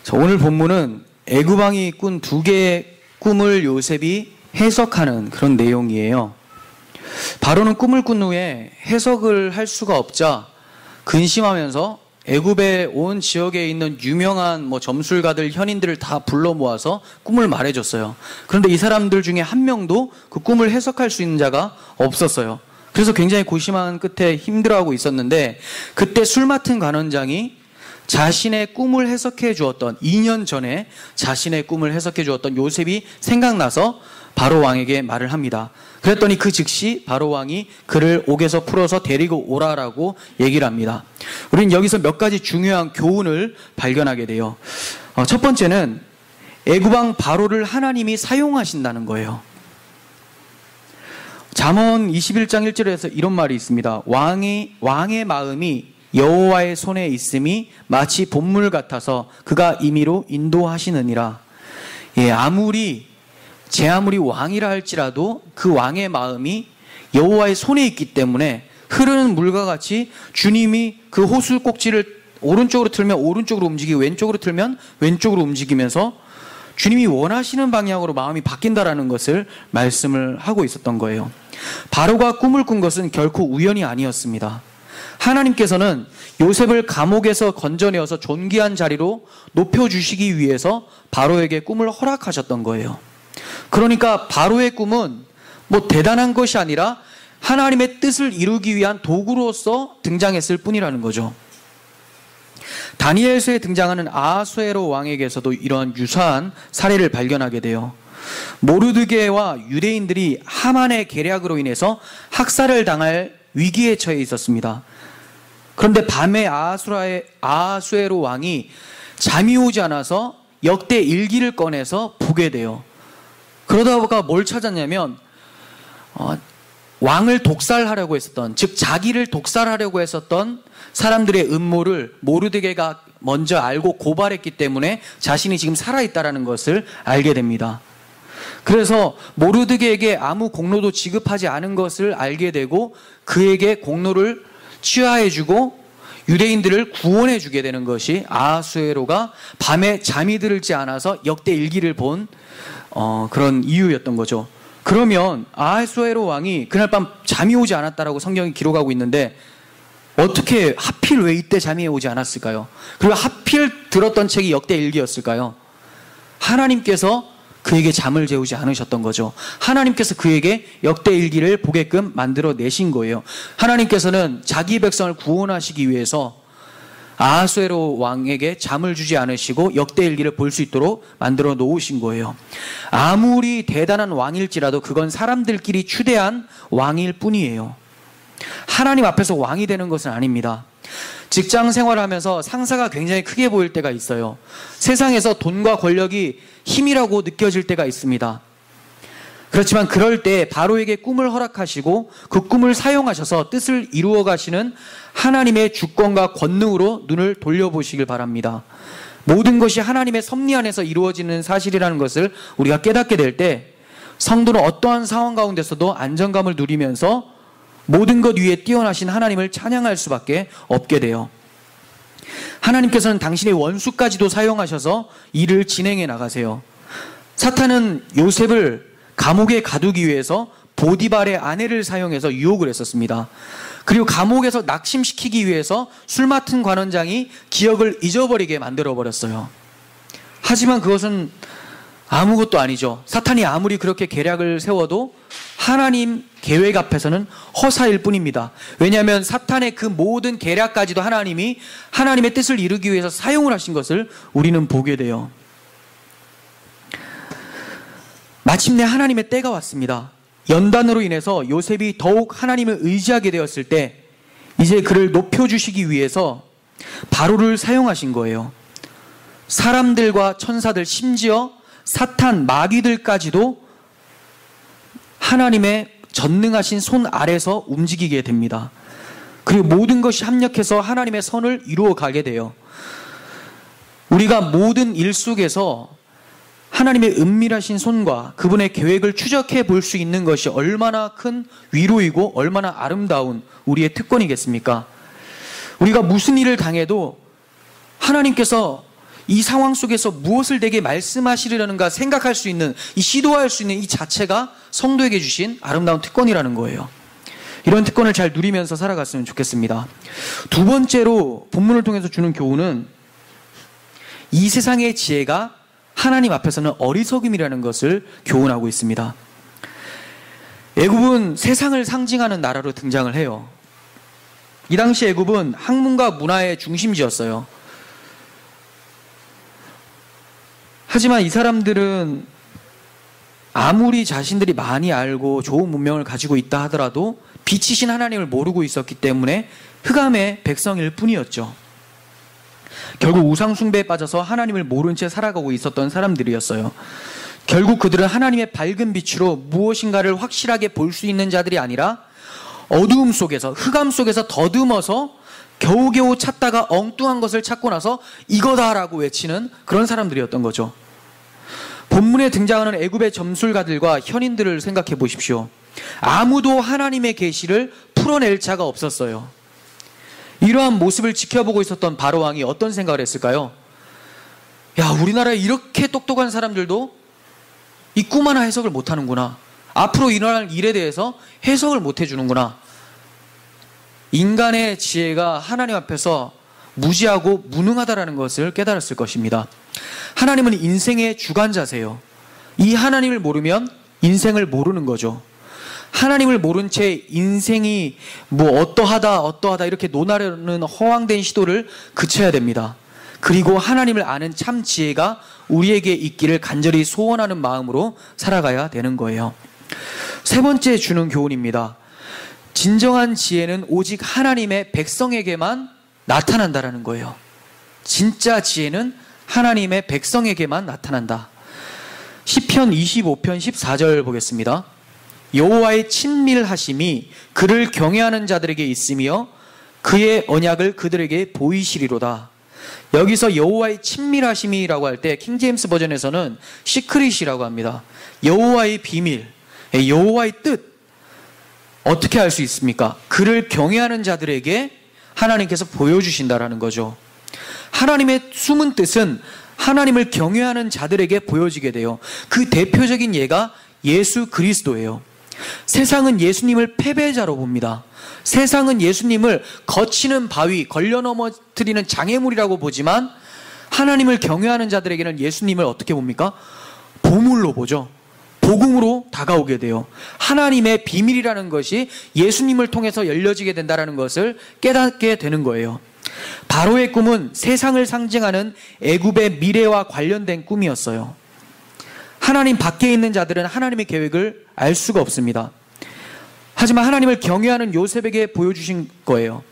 자, 오늘 본문은 애굽왕이 꾼 두 개의 꿈을 요셉이 해석하는 그런 내용이에요. 바로는 꿈을 꾼 후에 해석을 할 수가 없자 근심하면서 애굽의 온 지역에 있는 유명한 점술가들, 현인들을 다 불러 모아서 꿈을 말해줬어요. 그런데 이 사람들 중에 한 명도 그 꿈을 해석할 수 있는 자가 없었어요. 그래서 굉장히 고심한 끝에 힘들어하고 있었는데, 그때 술 맡은 관원장이 자신의 꿈을 해석해 주었던, 2년 전에 자신의 꿈을 해석해 주었던 요셉이 생각나서 바로 왕에게 말을 합니다. 그랬더니 그 즉시 바로 왕이 그를 옥에서 풀어서 데리고 오라라고 얘기를 합니다. 우리는 여기서 몇 가지 중요한 교훈을 발견하게 돼요. 첫 번째는 애굽왕 바로를 하나님이 사용하신다는 거예요. 잠언 21장 1절에서 이런 말이 있습니다. 왕의 마음이 여호와의 손에 있음이 마치 봇물 같아서 그가 임의로 인도하시느니라. 제 아무리 왕이라 할지라도 그 왕의 마음이 여호와의 손에 있기 때문에 흐르는 물과 같이 주님이 그 호수 꼭지를 오른쪽으로 틀면 오른쪽으로 움직이고 왼쪽으로 틀면 왼쪽으로 움직이면서 주님이 원하시는 방향으로 마음이 바뀐다라는 것을 말씀을 하고 있었던 거예요. 바로가 꿈을 꾼 것은 결코 우연이 아니었습니다. 하나님께서는 요셉을 감옥에서 건져내어서 존귀한 자리로 높여주시기 위해서 바로에게 꿈을 허락하셨던 거예요. 그러니까 바로의 꿈은 대단한 것이 아니라 하나님의 뜻을 이루기 위한 도구로서 등장했을 뿐이라는 거죠. 다니엘서에 등장하는 아하수에로 왕에게서도 이런 유사한 사례를 발견하게 돼요. 모르드게와 유대인들이 하만의 계략으로 인해서 학살을 당할 위기에 처해 있었습니다. 그런데 밤에 아하수에로 왕이 잠이 오지 않아서 역대 일기를 꺼내서 보게 돼요. 그러다가 뭘 찾았냐면 왕을 독살하려고 했었던, 즉 자기를 독살하려고 했었던 사람들의 음모를 모르드게가 먼저 알고 고발했기 때문에 자신이 지금 살아있다는 것을 알게 됩니다. 그래서 모르드게에게 아무 공로도 지급하지 않은 것을 알게 되고 그에게 공로를 취하해주고 유대인들을 구원해주게 되는 것이 아하수에로가 밤에 잠이 들지 않아서 역대 일기를 본 그런 이유였던 거죠. 그러면 아하수에로 왕이 그날 밤 잠이 오지 않았다라고 성경이 기록하고 있는데 어떻게 하필 왜 이때 잠이 오지 않았을까요? 그리고 하필 들었던 책이 역대 일기였을까요? 하나님께서 그에게 잠을 재우지 않으셨던 거죠. 하나님께서 그에게 역대 일기를 보게끔 만들어 내신 거예요. 하나님께서는 자기 백성을 구원하시기 위해서 아하수에로 왕에게 잠을 주지 않으시고 역대 일기를 볼 수 있도록 만들어 놓으신 거예요. 아무리 대단한 왕일지라도 그건 사람들끼리 추대한 왕일 뿐이에요. 하나님 앞에서 왕이 되는 것은 아닙니다. 직장 생활하면서 상사가 굉장히 크게 보일 때가 있어요. 세상에서 돈과 권력이 힘이라고 느껴질 때가 있습니다. 그렇지만 그럴 때 바로에게 꿈을 허락하시고 그 꿈을 사용하셔서 뜻을 이루어 가시는 하나님의 주권과 권능으로 눈을 돌려보시길 바랍니다. 모든 것이 하나님의 섭리 안에서 이루어지는 사실이라는 것을 우리가 깨닫게 될 때 성도는 어떠한 상황 가운데서도 안정감을 누리면서 모든 것 위에 뛰어나신 하나님을 찬양할 수밖에 없게 돼요. 하나님께서는 당신의 원수까지도 사용하셔서 일을 진행해 나가세요. 사탄은 요셉을 감옥에 가두기 위해서 보디발의 아내를 사용해서 유혹을 했었습니다. 그리고 감옥에서 낙심시키기 위해서 술 맡은 관원장이 기억을 잊어버리게 만들어버렸어요. 하지만 그것은 아무것도 아니죠. 사탄이 아무리 그렇게 계략을 세워도 하나님 계획 앞에서는 허사일 뿐입니다. 왜냐하면 사탄의 그 모든 계략까지도 하나님이 하나님의 뜻을 이루기 위해서 사용을 하신 것을 우리는 보게 돼요. 마침내 하나님의 때가 왔습니다. 연단으로 인해서 요셉이 더욱 하나님을 의지하게 되었을 때 이제 그를 높여주시기 위해서 바로를 사용하신 거예요. 사람들과 천사들, 심지어 사탄, 마귀들까지도 하나님의 전능하신 손 아래서 움직이게 됩니다. 그리고 모든 것이 합력해서 하나님의 선을 이루어 가게 돼요. 우리가 모든 일 속에서 하나님의 은밀하신 손과 그분의 계획을 추적해 볼 수 있는 것이 얼마나 큰 위로이고 얼마나 아름다운 우리의 특권이겠습니까? 우리가 무슨 일을 당해도 하나님께서 이 상황 속에서 무엇을 내게 말씀하시려는가 생각할 수 있는, 이 시도할 수 있는 이 자체가 성도에게 주신 아름다운 특권이라는 거예요. 이런 특권을 잘 누리면서 살아갔으면 좋겠습니다. 두 번째로 본문을 통해서 주는 교훈은 이 세상의 지혜가 하나님 앞에서는 어리석음이라는 것을 교훈하고 있습니다. 애굽은 세상을 상징하는 나라로 등장을 해요. 이 당시 애굽은 학문과 문화의 중심지였어요. 하지만 이 사람들은 아무리 자신들이 많이 알고 좋은 문명을 가지고 있다 하더라도 빛이신 하나님을 모르고 있었기 때문에 흑암의 백성일 뿐이었죠. 결국 우상 숭배에 빠져서 하나님을 모른 채 살아가고 있었던 사람들이었어요. 결국 그들은 하나님의 밝은 빛으로 무엇인가를 확실하게 볼 수 있는 자들이 아니라 어두움 속에서, 흑암 속에서 더듬어서 겨우겨우 찾다가 엉뚱한 것을 찾고 나서 이거다라고 외치는 그런 사람들이었던 거죠. 본문에 등장하는 애굽의 점술가들과 현인들을 생각해 보십시오. 아무도 하나님의 계시를 풀어낼 자가 없었어요. 이러한 모습을 지켜보고 있었던 바로왕이 어떤 생각을 했을까요? 야, 우리나라에 이렇게 똑똑한 사람들도 이 꿈 하나 해석을 못하는구나. 앞으로 일어날 일에 대해서 해석을 못해주는구나. 인간의 지혜가 하나님 앞에서 무지하고 무능하다라는 것을 깨달았을 것입니다. 하나님은 인생의 주관자세요. 이 하나님을 모르면 인생을 모르는 거죠. 하나님을 모른 채 인생이 뭐 어떠하다 이렇게 논하려는 허황된 시도를 그쳐야 됩니다. 그리고 하나님을 아는 참 지혜가 우리에게 있기를 간절히 소원하는 마음으로 살아가야 되는 거예요. 세 번째 주는 교훈입니다. 진정한 지혜는 오직 하나님의 백성에게만 나타난다라는 거예요. 진짜 지혜는 하나님의 백성에게만 나타난다. 시편 25편 14절 보겠습니다. 여호와의 친밀하심이 그를 경외하는 자들에게 있으며 그의 언약을 그들에게 보이시리로다. 여기서 여호와의 친밀하심이라고 할 때 킹제임스 버전에서는 시크릿이라고 합니다. 여호와의 비밀, 여호와의 뜻. 어떻게 알 수 있습니까? 그를 경외하는 자들에게 하나님께서 보여주신다라는 거죠. 하나님의 숨은 뜻은 하나님을 경외하는 자들에게 보여지게 돼요. 그 대표적인 예가 예수 그리스도예요. 세상은 예수님을 패배자로 봅니다. 세상은 예수님을 거치는 바위, 걸려 넘어뜨리는 장애물이라고 보지만 하나님을 경외하는 자들에게는 예수님을 어떻게 봅니까? 보물로 보죠. 복음으로 다가오게 돼요. 하나님의 비밀이라는 것이 예수님을 통해서 열려지게 된다는 것을 깨닫게 되는 거예요. 바로의 꿈은 세상을 상징하는 애굽의 미래와 관련된 꿈이었어요. 하나님 밖에 있는 자들은 하나님의 계획을 알 수가 없습니다. 하지만 하나님을 경외하는 요셉에게 보여주신 거예요.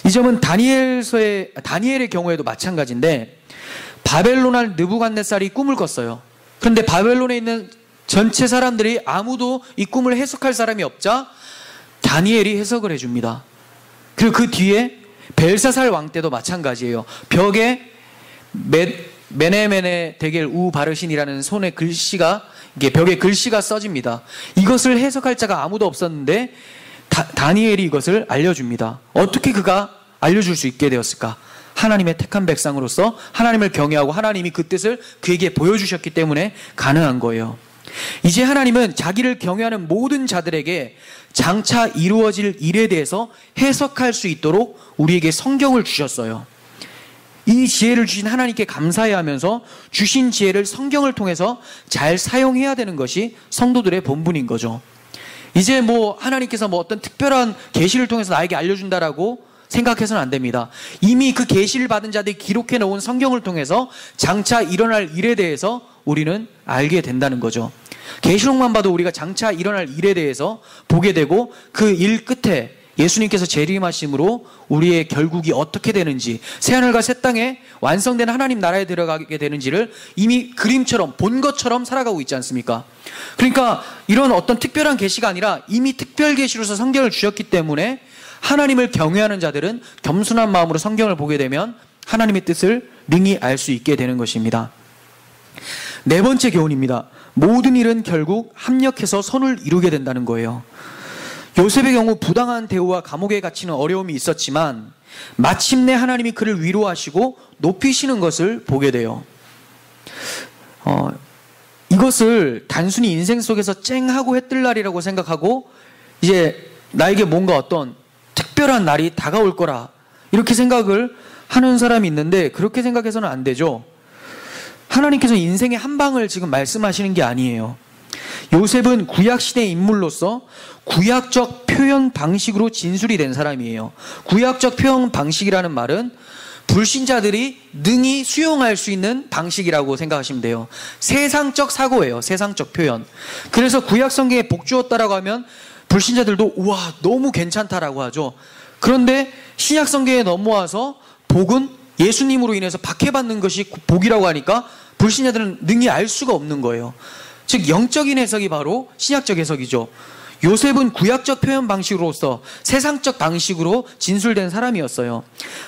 이 점은 다니엘의 경우에도 마찬가지인데, 바벨론할 느부갓네살이 꿈을 꿨어요. 그런데 바벨론에 있는 전체 사람들이 아무도 이 꿈을 해석할 사람이 없자 다니엘이 해석을 해줍니다. 그리고 그 뒤에 벨사살 왕 때도 마찬가지예요. 벽에 메네메네 데겔 우 바르신이라는 손에 글씨가, 이게 벽에 글씨가 써집니다. 이것을 해석할 자가 아무도 없었는데 다니엘이 이것을 알려줍니다. 어떻게 그가 알려줄 수 있게 되었을까? 하나님의 택한 백성으로서 하나님을 경외하고 하나님이 그 뜻을 그에게 보여주셨기 때문에 가능한 거예요. 이제 하나님은 자기를 경외하는 모든 자들에게 장차 이루어질 일에 대해서 해석할 수 있도록 우리에게 성경을 주셨어요. 이 지혜를 주신 하나님께 감사해야 하면서 주신 지혜를 성경을 통해서 잘 사용해야 되는 것이 성도들의 본분인 거죠. 이제 하나님께서 어떤 특별한 계시를 통해서 나에게 알려준다라고 생각해서는 안 됩니다. 이미 그 계시를 받은 자들이 기록해 놓은 성경을 통해서 장차 일어날 일에 대해서 우리는 알게 된다는 거죠. 계시록만 봐도 우리가 장차 일어날 일에 대해서 보게 되고 그 일 끝에 예수님께서 재림하심으로 우리의 결국이 어떻게 되는지, 새하늘과 새 땅에 완성된 하나님 나라에 들어가게 되는지를 이미 그림처럼 본 것처럼 살아가고 있지 않습니까? 그러니까 이런 어떤 특별한 계시가 아니라 이미 특별 계시로서 성경을 주셨기 때문에 하나님을 경외하는 자들은 겸손한 마음으로 성경을 보게 되면 하나님의 뜻을 능히 알 수 있게 되는 것입니다. 네 번째 교훈입니다. 모든 일은 결국 합력해서 선을 이루게 된다는 거예요. 요셉의 경우 부당한 대우와 감옥에 갇히는 어려움이 있었지만 마침내 하나님이 그를 위로하시고 높이시는 것을 보게 돼요. 이것을 단순히 인생 속에서 쨍하고 해뜰 날이라고 생각하고 이제 나에게 뭔가 어떤 특별한 날이 다가올 거라 이렇게 생각을 하는 사람이 있는데, 그렇게 생각해서는 안 되죠. 하나님께서 인생의 한 방을 지금 말씀하시는 게 아니에요. 요셉은 구약시대의 인물로서 구약적 표현 방식으로 진술이 된 사람이에요. 구약적 표현 방식이라는 말은 불신자들이 능히 수용할 수 있는 방식이라고 생각하시면 돼요. 세상적 사고예요. 세상적 표현. 그래서 구약 성경에 복 주었다라고 하면 불신자들도 우와 너무 괜찮다라고 하죠. 그런데 신약 성경에 넘어와서 복은 예수님으로 인해서 박해받는 것이 복이라고 하니까 불신자들은 능히 알 수가 없는 거예요. 즉 영적인 해석이 바로 신약적 해석이죠. 요셉은 구약적 표현 방식으로서 세상적 방식으로 진술된 사람이었어요.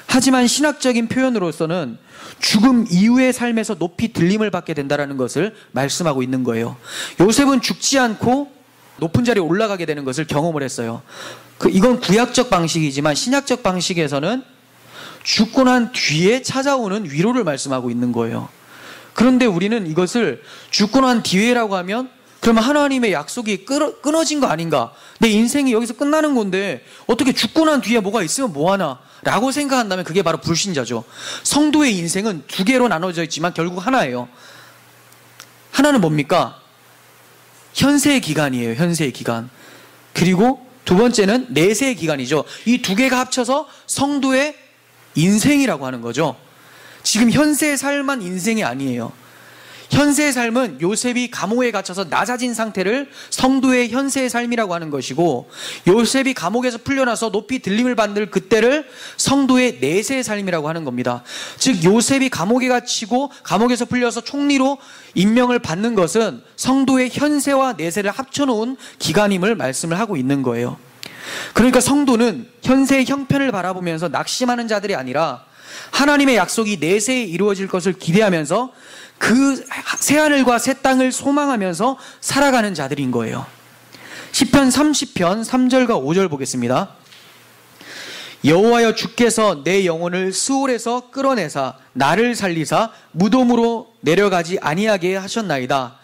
하지만 신학적인 표현으로서는 죽음 이후의 삶에서 높이 들림을 받게 된다는 것을 말씀하고 있는 거예요. 요셉은 죽지 않고 높은 자리에 올라가게 되는 것을 경험을 했어요. 이건 구약적 방식이지만 신약적 방식에서는 죽고 난 뒤에 찾아오는 위로를 말씀하고 있는 거예요. 그런데 우리는 이것을 죽고 난 뒤에라고 하면 그러면 하나님의 약속이 끊어진 거 아닌가? 내 인생이 여기서 끝나는 건데 어떻게 죽고 난 뒤에 뭐가 있으면 뭐하나? 라고 생각한다면 그게 바로 불신자죠. 성도의 인생은 두 개로 나눠져 있지만 결국 하나예요. 하나는 뭡니까? 현세의 기간이에요. 현세의 기간. 그리고 두 번째는 내세의 기간이죠. 이 두 개가 합쳐서 성도의 인생이라고 하는 거죠. 지금 현세의 삶만 인생이 아니에요. 현세의 삶은 요셉이 감옥에 갇혀서 낮아진 상태를 성도의 현세의 삶이라고 하는 것이고, 요셉이 감옥에서 풀려나서 높이 들림을 받는 그때를 성도의 내세의 삶이라고 하는 겁니다. 즉 요셉이 감옥에 갇히고 감옥에서 풀려서 총리로 임명을 받는 것은 성도의 현세와 내세를 합쳐놓은 기간임을 말씀을 하고 있는 거예요. 그러니까 성도는 현세의 형편을 바라보면서 낙심하는 자들이 아니라 하나님의 약속이 내세에 이루어질 것을 기대하면서 그 새하늘과 새 땅을 소망하면서 살아가는 자들인 거예요. 시편 30편 3절과 5절 보겠습니다. 여호와여 주께서 내 영혼을 스올에서 끌어내사 나를 살리사 무덤으로 내려가지 아니하게 하셨나이다.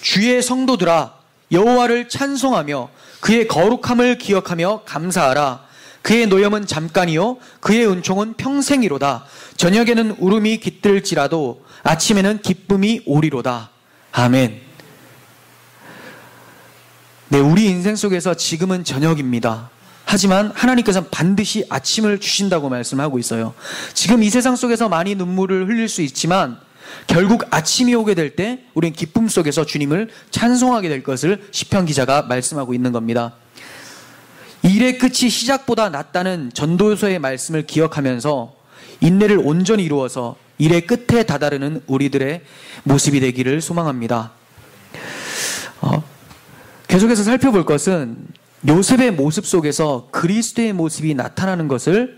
주의 성도들아 여호와를 찬송하며 그의 거룩함을 기억하며 감사하라. 그의 노염은 잠깐이요 그의 은총은 평생이로다. 저녁에는 울음이 깃들지라도 아침에는 기쁨이 오리로다. 아멘. 네, 우리 인생 속에서 지금은 저녁입니다. 하지만 하나님께서는 반드시 아침을 주신다고 말씀하고 있어요. 지금 이 세상 속에서 많이 눈물을 흘릴 수 있지만 결국 아침이 오게 될 때 우리는 기쁨 속에서 주님을 찬송하게 될 것을 시편 기자가 말씀하고 있는 겁니다. 일의 끝이 시작보다 낫다는 전도서의 말씀을 기억하면서 인내를 온전히 이루어서 일의 끝에 다다르는 우리들의 모습이 되기를 소망합니다. 계속해서 살펴볼 것은 요셉의 모습 속에서 그리스도의 모습이 나타나는 것을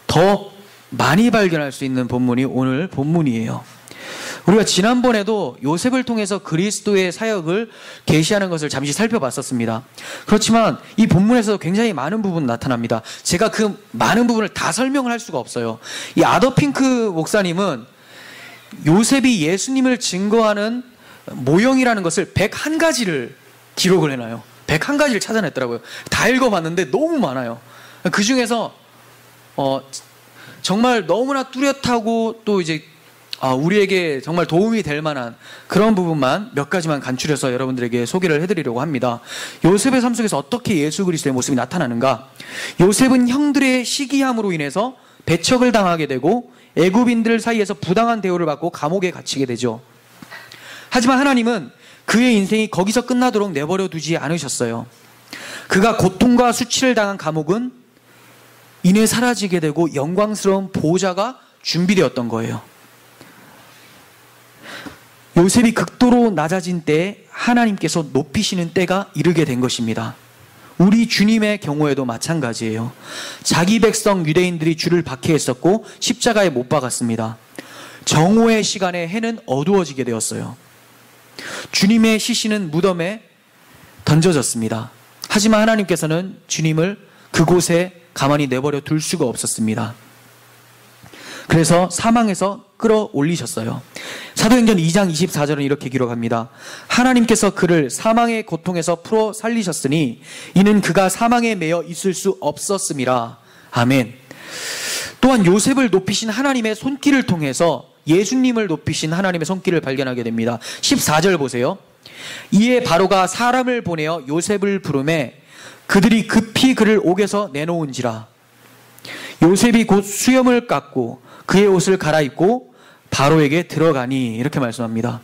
더 많이 발견할 수 있는 본문이 오늘 본문이에요. 우리가 지난번에도 요셉을 통해서 그리스도의 사역을 계시하는 것을 잠시 살펴봤었습니다. 그렇지만 이 본문에서 굉장히 많은 부분이 나타납니다. 제가 그 많은 부분을 다 설명을 할 수가 없어요. 이 아더핑크 목사님은 요셉이 예수님을 증거하는 모형이라는 것을 101가지를 기록을 해놔요. 101가지를 찾아냈더라고요. 다 읽어봤는데 너무 많아요. 그 중에서 정말 너무나 뚜렷하고 또 이제 우리에게 정말 도움이 될 만한 그런 부분만 몇 가지만 간추려서 여러분들에게 소개를 해드리려고 합니다. 요셉의 삶 속에서 어떻게 예수 그리스도의 모습이 나타나는가? 요셉은 형들의 시기함으로 인해서 배척을 당하게 되고 애굽인들 사이에서 부당한 대우를 받고 감옥에 갇히게 되죠. 하지만 하나님은 그의 인생이 거기서 끝나도록 내버려 두지 않으셨어요. 그가 고통과 수치를 당한 감옥은 이내 사라지게 되고 영광스러운 보호자가 준비되었던 거예요. 요셉이 극도로 낮아진 때에 하나님께서 높이시는 때가 이르게 된 것입니다. 우리 주님의 경우에도 마찬가지예요. 자기 백성 유대인들이 주를 박해했었고 십자가에 못 박았습니다. 정오의 시간에 해는 어두워지게 되었어요. 주님의 시신은 무덤에 던져졌습니다. 하지만 하나님께서는 주님을 그곳에 가만히 내버려 둘 수가 없었습니다. 그래서 사망에서 끌어올리셨어요. 사도행전 2장 24절은 이렇게 기록합니다. 하나님께서 그를 사망의 고통에서 풀어 살리셨으니 이는 그가 사망에 매여 있을 수 없었음이라. 아멘. 또한 요셉을 높이신 하나님의 손길을 통해서 예수님을 높이신 하나님의 손길을 발견하게 됩니다. 14절 보세요. 이에 바로가 사람을 보내어 요셉을 부르매 그들이 급히 그를 옥에서 내놓은지라. 요셉이 곧 수염을 깎고 그의 옷을 갈아입고 바로에게 들어가니, 이렇게 말씀합니다.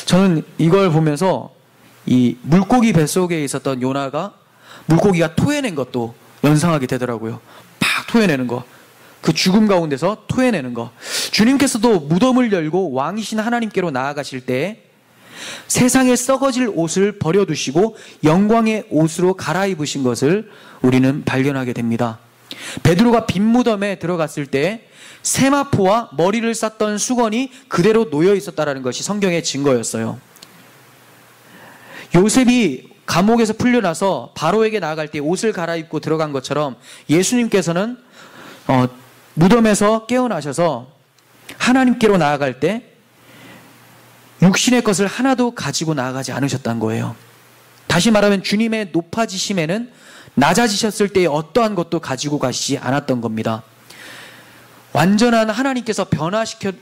저는 이걸 보면서 이 물고기 뱃속에 있었던 요나가 물고기가 토해낸 것도 연상하게 되더라고요. 팍 토해내는 거, 그 죽음 가운데서 토해내는 거. 주님께서도 무덤을 열고 왕이신 하나님께로 나아가실 때 세상에 썩어질 옷을 버려두시고 영광의 옷으로 갈아입으신 것을 우리는 발견하게 됩니다. 베드로가 빈 무덤에 들어갔을 때 세마포와 머리를 쌌던 수건이 그대로 놓여 있었다는 것이 성경의 증거였어요. 요셉이 감옥에서 풀려나서 바로에게 나아갈 때 옷을 갈아입고 들어간 것처럼 예수님께서는 무덤에서 깨어나셔서 하나님께로 나아갈 때 육신의 것을 하나도 가지고 나아가지 않으셨다는 거예요. 다시 말하면 주님의 높아지심에는 낮아지셨을 때의 어떠한 것도 가지고 가시지 않았던 겁니다. 완전한 하나님께서 변화시켜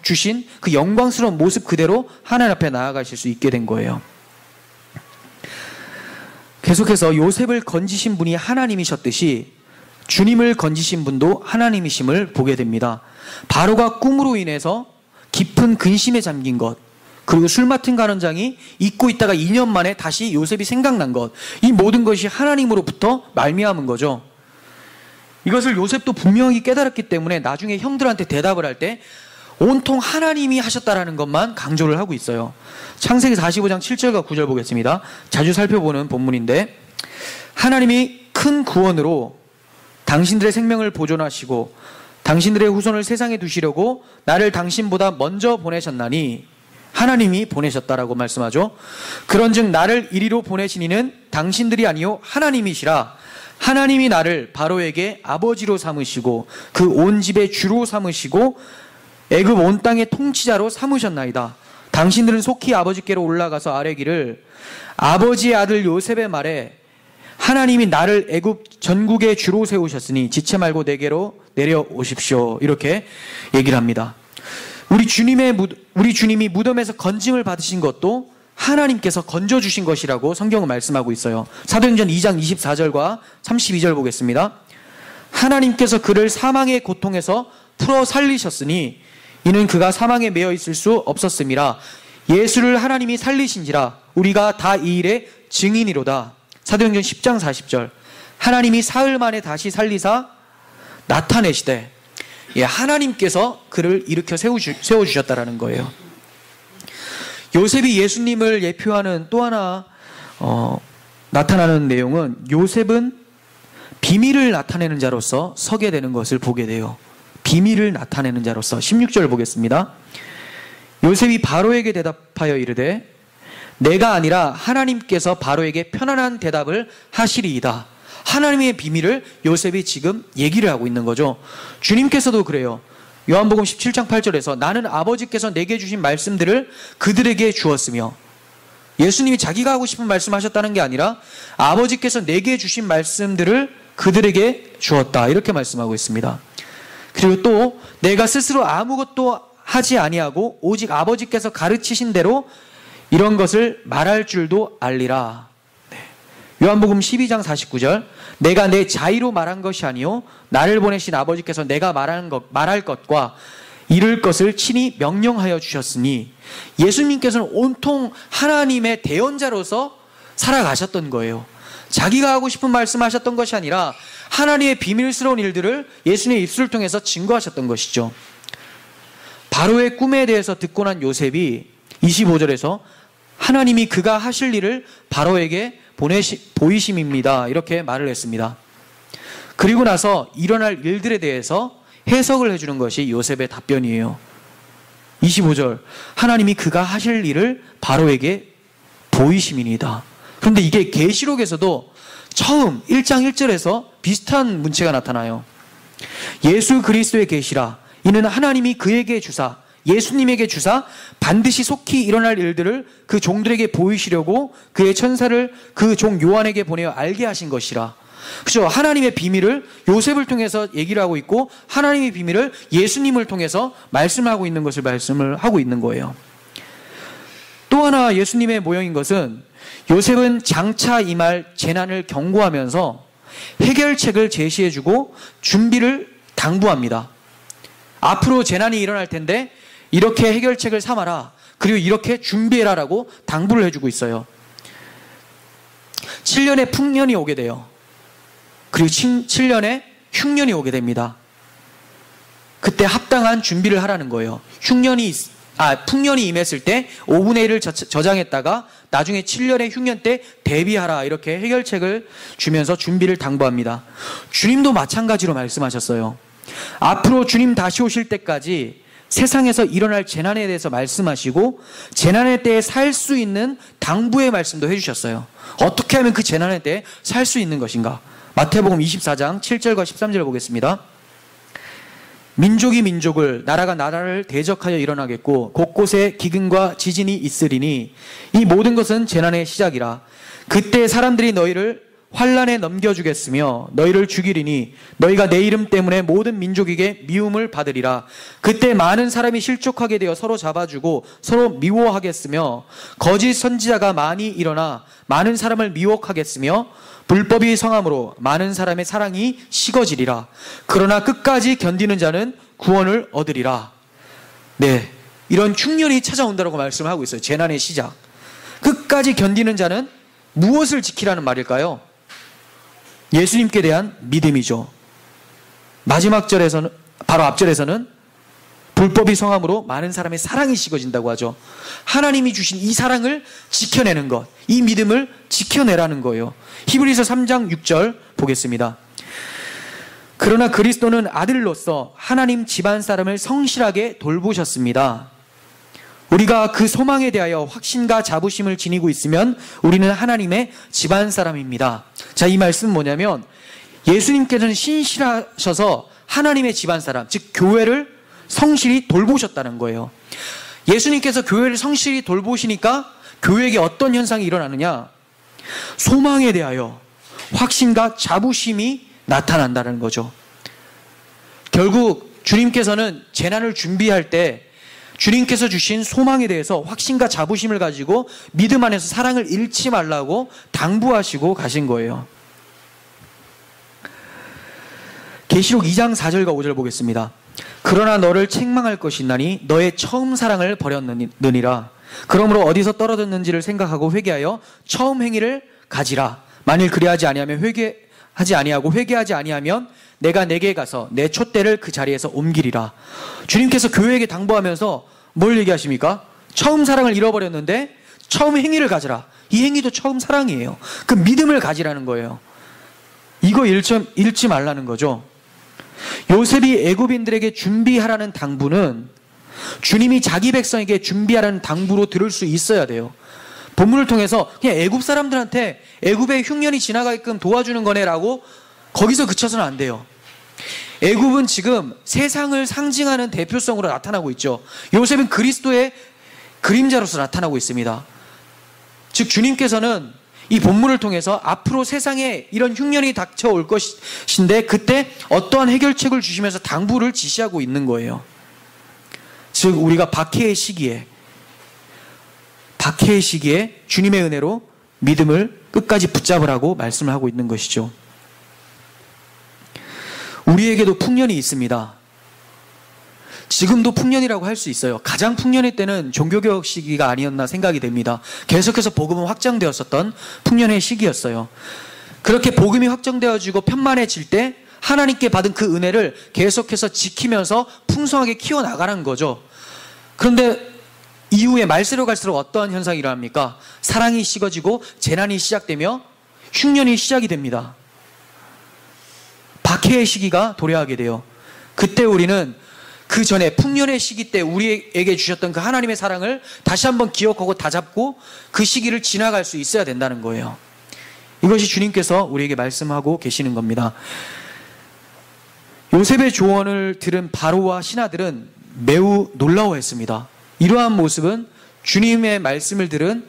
주신 그 영광스러운 모습 그대로 하나님 앞에 나아가실 수 있게 된 거예요. 계속해서 요셉을 건지신 분이 하나님이셨듯이 주님을 건지신 분도 하나님이심을 보게 됩니다. 바로가 꿈으로 인해서 깊은 근심에 잠긴 것, 그리고 술 맡은 간원장이 잊고 있다가 2년 만에 다시 요셉이 생각난 것, 이 모든 것이 하나님으로부터 말미암은 거죠. 이것을 요셉도 분명히 깨달았기 때문에 나중에 형들한테 대답을 할 때 온통 하나님이 하셨다라는 것만 강조를 하고 있어요. 창세기 45장 7절과 9절 보겠습니다. 자주 살펴보는 본문인데, 하나님이 큰 구원으로 당신들의 생명을 보존하시고 당신들의 후손을 세상에 두시려고 나를 당신보다 먼저 보내셨나니, 하나님이 보내셨다라고 말씀하죠. 그런즉 나를 이리로 보내신 이는 당신들이 아니요 하나님이시라. 하나님이 나를 바로에게 아버지로 삼으시고 그 온 집의 주로 삼으시고 애굽 온 땅의 통치자로 삼으셨나이다. 당신들은 속히 아버지께로 올라가서 아뢰기를, 아버지의 아들 요셉의 말에 하나님이 나를 애굽 전국의 주로 세우셨으니 지체 말고 내게로 내려오십시오. 이렇게 얘기를 합니다. 우리 주님이 무덤에서 건짐을 받으신 것도 하나님께서 건져주신 것이라고 성경은 말씀하고 있어요. 사도행전 2장 24절과 32절 보겠습니다. 하나님께서 그를 사망의 고통에서 풀어 살리셨으니 이는 그가 사망에 매여 있을 수 없었음이라. 예수를 하나님이 살리신지라 우리가 다 이 일의 증인이로다. 사도행전 10장 40절. 하나님이 사흘 만에 다시 살리사 나타내시되, 하나님께서 그를 일으켜 세워주셨다라는 거예요. 요셉이 예수님을 예표하는 또 하나 나타나는 내용은, 요셉은 비밀을 나타내는 자로서 서게 되는 것을 보게 돼요. 비밀을 나타내는 자로서. 16절 보겠습니다. 요셉이 바로에게 대답하여 이르되 내가 아니라 하나님께서 바로에게 편안한 대답을 하시리이다. 하나님의 비밀을 요셉이 지금 얘기를 하고 있는 거죠. 주님께서도 그래요. 요한복음 17장 8절에서 나는 아버지께서 내게 주신 말씀들을 그들에게 주었으며, 예수님이 자기가 하고 싶은 말씀하셨다는 게 아니라 아버지께서 내게 주신 말씀들을 그들에게 주었다, 이렇게 말씀하고 있습니다. 그리고 또 내가 스스로 아무것도 하지 아니하고 오직 아버지께서 가르치신 대로 이런 것을 말할 줄도 알리라. 요한복음 12장 49절. 내가 내 자의로 말한 것이 아니요 나를 보내신 아버지께서 내가 말할 것과 이룰 것을 친히 명령하여 주셨으니, 예수님께서는 온통 하나님의 대언자로서 살아가셨던 거예요. 자기가 하고 싶은 말씀하셨던 것이 아니라 하나님의 비밀스러운 일들을 예수님의 입술을 통해서 증거하셨던 것이죠. 바로의 꿈에 대해서 듣고 난 요셉이 25절에서 하나님이 그가 하실 일을 바로에게 보이심입니다, 이렇게 말을 했습니다. 그리고 나서 일어날 일들에 대해서 해석을 해주는 것이 요셉의 답변이에요. 25절. 하나님이 그가 하실 일을 바로에게 보이심이니다. 그런데 이게 계시록에서도 처음 1장 1절에서 비슷한 문체가 나타나요. 예수 그리스도의 계시라. 이는 하나님이 그에게 주사, 예수님에게 주사 반드시 속히 일어날 일들을 그 종들에게 보이시려고 그의 천사를 그 종 요한에게 보내어 알게 하신 것이라. 그렇죠? 하나님의 비밀을 요셉을 통해서 얘기를 하고 있고, 하나님의 비밀을 예수님을 통해서 말씀하고 있는 것을 말씀을 하고 있는 거예요. 또 하나 예수님의 모형인 것은, 요셉은 장차 임할 재난을 경고하면서 해결책을 제시해주고 준비를 당부합니다. 앞으로 재난이 일어날 텐데 이렇게 해결책을 삼아라, 그리고 이렇게 준비해라라고 당부를 해주고 있어요. 7년의 풍년이 오게 돼요. 그리고 7년의 흉년이 오게 됩니다. 그때 합당한 준비를 하라는 거예요. 풍년이 임했을 때 5분의 1을 저장했다가 나중에 7년의 흉년 때 대비하라, 이렇게 해결책을 주면서 준비를 당부합니다. 주님도 마찬가지로 말씀하셨어요. 앞으로 주님 다시 오실 때까지 세상에서 일어날 재난에 대해서 말씀하시고, 재난의 때에 살 수 있는 당부의 말씀도 해주셨어요. 어떻게 하면 그 재난의 때에 살 수 있는 것인가? 마태복음 24장 7절과 13절 보겠습니다. 민족이 민족을, 나라가 나라를 대적하여 일어나겠고 곳곳에 기근과 지진이 있으리니 이 모든 것은 재난의 시작이라. 그때 사람들이 너희를 환난에 넘겨주겠으며 너희를 죽이리니 너희가 내 이름 때문에 모든 민족에게 미움을 받으리라. 그때 많은 사람이 실족하게 되어 서로 잡아주고 서로 미워하겠으며 거짓 선지자가 많이 일어나 많은 사람을 미혹하겠으며 불법이 성함으로 많은 사람의 사랑이 식어지리라. 그러나 끝까지 견디는 자는 구원을 얻으리라. 네, 이런 흉년이 찾아온다고 말씀하고 있어요. 재난의 시작. 끝까지 견디는 자는 무엇을 지키라는 말일까요? 예수님께 대한 믿음이죠. 마지막 절에서는, 바로 앞절에서는 불법이 성함으로 많은 사람의 사랑이 식어진다고 하죠. 하나님이 주신 이 사랑을 지켜내는 것, 이 믿음을 지켜내라는 거예요. 히브리서 3장 6절 보겠습니다. 그러나 그리스도는 아들로서 하나님 집안 사람을 성실하게 돌보셨습니다. 우리가 그 소망에 대하여 확신과 자부심을 지니고 있으면 우리는 하나님의 집안 사람입니다. 자, 이 말씀은 뭐냐면, 예수님께서는 신실하셔서 하나님의 집안 사람, 즉 교회를 성실히 돌보셨다는 거예요. 예수님께서 교회를 성실히 돌보시니까 교회에게 어떤 현상이 일어나느냐? 소망에 대하여 확신과 자부심이 나타난다는 거죠. 결국 주님께서는 재난을 준비할 때 주님께서 주신 소망에 대해서 확신과 자부심을 가지고 믿음 안에서 사랑을 잃지 말라고 당부하시고 가신 거예요. 계시록 2장 4절과 5절 보겠습니다. 그러나 너를 책망할 것이나니 너의 처음 사랑을 버렸느니라. 그러므로 어디서 떨어졌는지를 생각하고 회개하여 처음 행위를 가지라. 만일 그리하지 아니하면 회개하지 아니하면 내가 내게 가서 내 촛대를 그 자리에서 옮기리라. 주님께서 교회에게 당부하면서 뭘 얘기하십니까? 처음 사랑을 잃어버렸는데 처음 행위를 가지라. 이 행위도 처음 사랑이에요. 그 믿음을 가지라는 거예요. 이거 잃지 말라는 거죠. 요셉이 애굽인들에게 준비하라는 당부는 주님이 자기 백성에게 준비하라는 당부로 들을 수 있어야 돼요. 본문을 통해서 그냥 애굽 사람들한테 애굽의 흉년이 지나가게끔 도와주는 거네라고 거기서 그쳐서는 안 돼요. 애굽은 지금 세상을 상징하는 대표성으로 나타나고 있죠. 요셉은 그리스도의 그림자로서 나타나고 있습니다. 즉 주님께서는 이 본문을 통해서 앞으로 세상에 이런 흉년이 닥쳐올 것인데 그때 어떠한 해결책을 주시면서 당부를 지시하고 있는 거예요. 즉 우리가 박해의 시기에 주님의 은혜로 믿음을 끝까지 붙잡으라고 말씀을 하고 있는 것이죠. 우리에게도 풍년이 있습니다. 지금도 풍년이라고 할 수 있어요. 가장 풍년의 때는 종교개혁 시기가 아니었나 생각이 됩니다. 계속해서 복음은 확장되었었던 풍년의 시기였어요. 그렇게 복음이 확장되어지고 편만해질 때 하나님께 받은 그 은혜를 계속해서 지키면서 풍성하게 키워나가는 거죠. 그런데 이후에 말세로 갈수록 어떠한 현상이 일어납니까? 사랑이 식어지고 재난이 시작되며 흉년이 시작이 됩니다. 박해의 시기가 도래하게 돼요. 그때 우리는 그 전에 풍년의 시기 때 우리에게 주셨던 그 하나님의 사랑을 다시 한번 기억하고 다잡고 그 시기를 지나갈 수 있어야 된다는 거예요. 이것이 주님께서 우리에게 말씀하고 계시는 겁니다. 요셉의 조언을 들은 바로와 신하들은 매우 놀라워했습니다. 이러한 모습은 주님의 말씀을 들은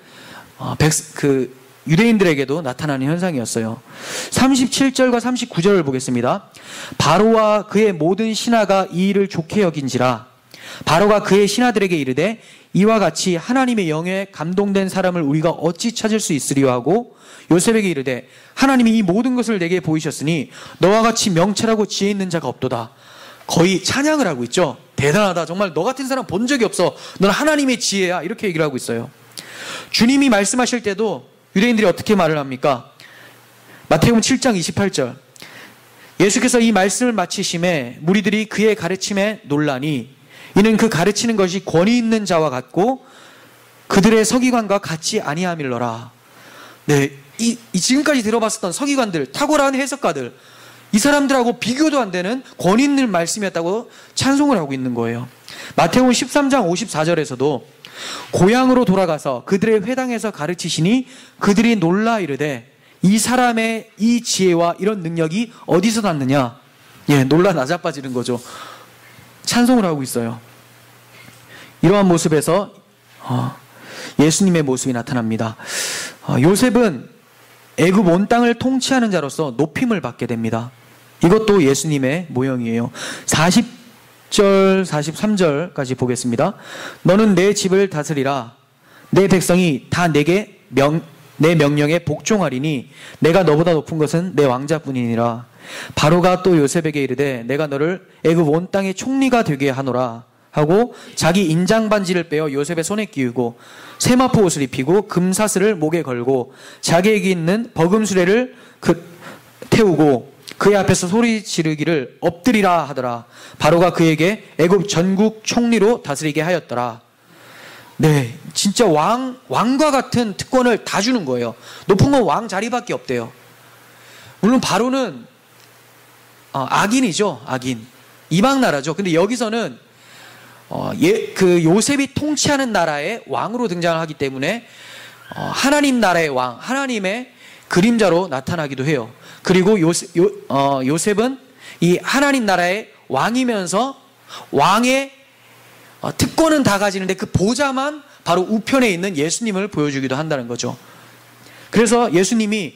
유대인들에게도 나타나는 현상이었어요. 37절과 39절을 보겠습니다. 바로와 그의 모든 신하가 이 일을 좋게 여긴지라. 바로가 그의 신하들에게 이르되 이와 같이 하나님의 영에 감동된 사람을 우리가 어찌 찾을 수 있으리요 하고 요셉에게 이르되 하나님이 이 모든 것을 내게 보이셨으니 너와 같이 명철하고 지혜 있는 자가 없도다. 거의 찬양을 하고 있죠. 대단하다. 정말 너 같은 사람 본 적이 없어. 넌 하나님의 지혜야. 이렇게 얘기를 하고 있어요. 주님이 말씀하실 때도 유대인들이 어떻게 말을 합니까? 마태복음 7장 28절. 예수께서 이 말씀을 마치심에 무리들이 그의 가르침에 놀라니 이는 그 가르치는 것이 권위 있는 자와 같고 그들의 서기관과 같이 아니함일러라. 네, 지금까지 들어봤었던 서기관들, 탁월한 해석가들, 이 사람들하고 비교도 안 되는 권위 있는 말씀이었다고 찬송을 하고 있는 거예요. 마태복음 13장 54절에서도 고향으로 돌아가서 그들의 회당에서 가르치시니 그들이 놀라 이르되 이 사람의 이 지혜와 이런 능력이 어디서 났느냐. 예, 놀라 나자빠지는 거죠. 찬송을 하고 있어요. 이러한 모습에서 예수님의 모습이 나타납니다. 요셉은 애굽 온 땅을 통치하는 자로서 높임을 받게 됩니다. 이것도 예수님의 모형이에요. 40절 43절까지 보겠습니다. 너는 내 집을 다스리라. 내 백성이 다 내게 내 명령에 복종하리니 내가 너보다 높은 것은 내 왕자뿐이니라. 바로가 또 요셉에게 이르되 내가 너를 애굽 온 땅의 총리가 되게 하노라 하고 자기 인장 반지를 빼어 요셉의 손에 끼우고 세마포 옷을 입히고 금사슬을 목에 걸고 자기에게 있는 버금 수레를 태우고 그의 앞에서 소리 지르기를 엎드리라 하더라. 바로가 그에게 애굽 전국 총리로 다스리게 하였더라. 네, 진짜 왕과 같은 특권을 다 주는 거예요. 높은 건 왕 자리밖에 없대요. 물론 바로는 악인이죠. 악인. 이방 나라죠. 근데 여기서는 그 요셉이 통치하는 나라의 왕으로 등장을 하기 때문에 하나님 나라의 왕, 하나님의 그림자로 나타나기도 해요. 그리고 요셉은 이 하나님 나라의 왕이면서 왕의 특권은 다 가지는데 그 보좌만 바로 우편에 있는 예수님을 보여주기도 한다는 거죠. 그래서 예수님이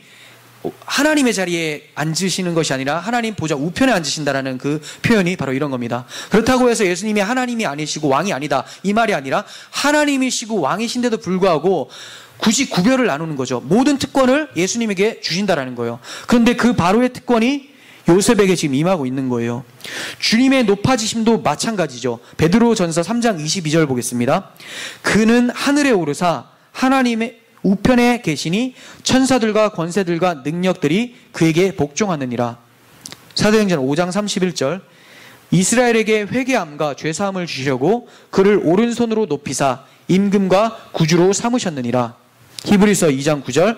하나님의 자리에 앉으시는 것이 아니라 하나님 보좌 우편에 앉으신다라는 그 표현이 바로 이런 겁니다. 그렇다고 해서 예수님이 하나님이 아니시고 왕이 아니다 이 말이 아니라 하나님이시고 왕이신데도 불구하고 굳이 구별을 나누는 거죠. 모든 특권을 예수님에게 주신다라는 거예요. 그런데 그 바로의 특권이 요셉에게 지금 임하고 있는 거예요. 주님의 높아지심도 마찬가지죠. 베드로전서 3장 22절 보겠습니다. 그는 하늘에 오르사 하나님의 우편에 계시니 천사들과 권세들과 능력들이 그에게 복종하느니라. 사도행전 5장 31절. 이스라엘에게 회개함과 죄사함을 주시려고 그를 오른손으로 높이사 임금과 구주로 삼으셨느니라. 히브리서 2장 9절.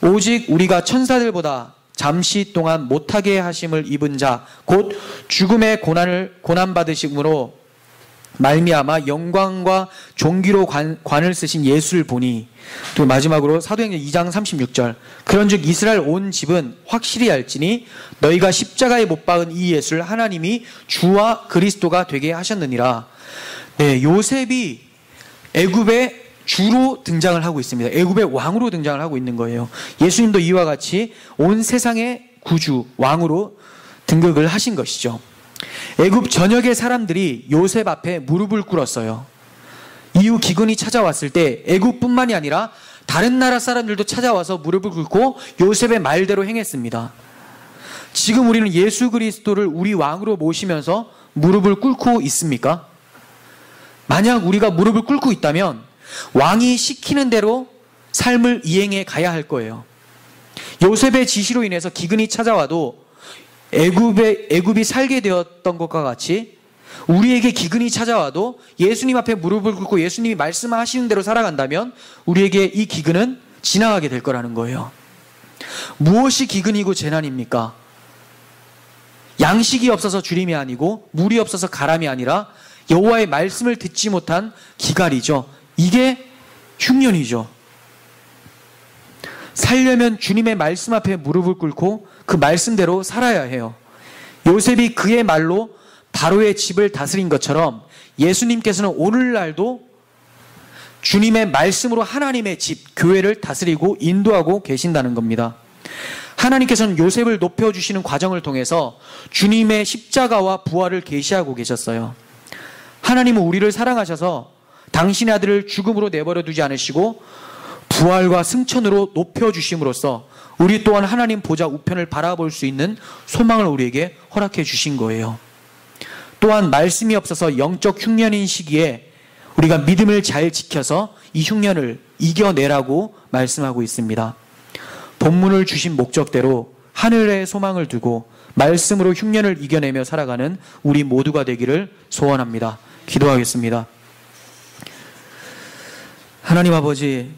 오직 우리가 천사들보다 잠시 동안 못하게 하심을 입은 자 곧 죽음의 고난 받으심으로 말미암아 영광과 존귀로 관을 쓰신 예수를 보니. 또 마지막으로 사도행전 2장 36절. 그런즉 이스라엘 온 집은 확실히 알지니 너희가 십자가에 못 박은 이 예수를 하나님이 주와 그리스도가 되게 하셨느니라. 네, 요셉이 애굽의 주로 등장을 하고 있습니다. 애굽의 왕으로 등장을 하고 있는 거예요. 예수님도 이와 같이 온 세상의 구주, 왕으로 등극을 하신 것이죠. 애굽 전역의 사람들이 요셉 앞에 무릎을 꿇었어요. 이후 기근이 찾아왔을 때 애굽뿐만이 아니라 다른 나라 사람들도 찾아와서 무릎을 꿇고 요셉의 말대로 행했습니다. 지금 우리는 예수 그리스도를 우리 왕으로 모시면서 무릎을 꿇고 있습니까? 만약 우리가 무릎을 꿇고 있다면 왕이 시키는 대로 삶을 이행해 가야 할 거예요. 요셉의 지시로 인해서 기근이 찾아와도 애굽이 살게 되었던 것과 같이 우리에게 기근이 찾아와도 예수님 앞에 무릎을 꿇고 예수님이 말씀하시는 대로 살아간다면 우리에게 이 기근은 지나가게 될 거라는 거예요. 무엇이 기근이고 재난입니까? 양식이 없어서 주림이 아니고 물이 없어서 가람이 아니라 여호와의 말씀을 듣지 못한 기갈이죠. 이게 흉년이죠. 살려면 주님의 말씀 앞에 무릎을 꿇고 그 말씀대로 살아야 해요. 요셉이 그의 말로 바로의 집을 다스린 것처럼 예수님께서는 오늘날도 주님의 말씀으로 하나님의 집, 교회를 다스리고 인도하고 계신다는 겁니다. 하나님께서는 요셉을 높여주시는 과정을 통해서 주님의 십자가와 부활을 계시하고 계셨어요. 하나님은 우리를 사랑하셔서 당신의 아들을 죽음으로 내버려 두지 않으시고 부활과 승천으로 높여주심으로써 우리 또한 하나님 보좌 우편을 바라볼 수 있는 소망을 우리에게 허락해 주신 거예요. 또한 말씀이 없어서 영적 흉년인 시기에 우리가 믿음을 잘 지켜서 이 흉년을 이겨내라고 말씀하고 있습니다. 본문을 주신 목적대로 하늘에 소망을 두고 말씀으로 흉년을 이겨내며 살아가는 우리 모두가 되기를 소원합니다. 기도하겠습니다. 하나님 아버지,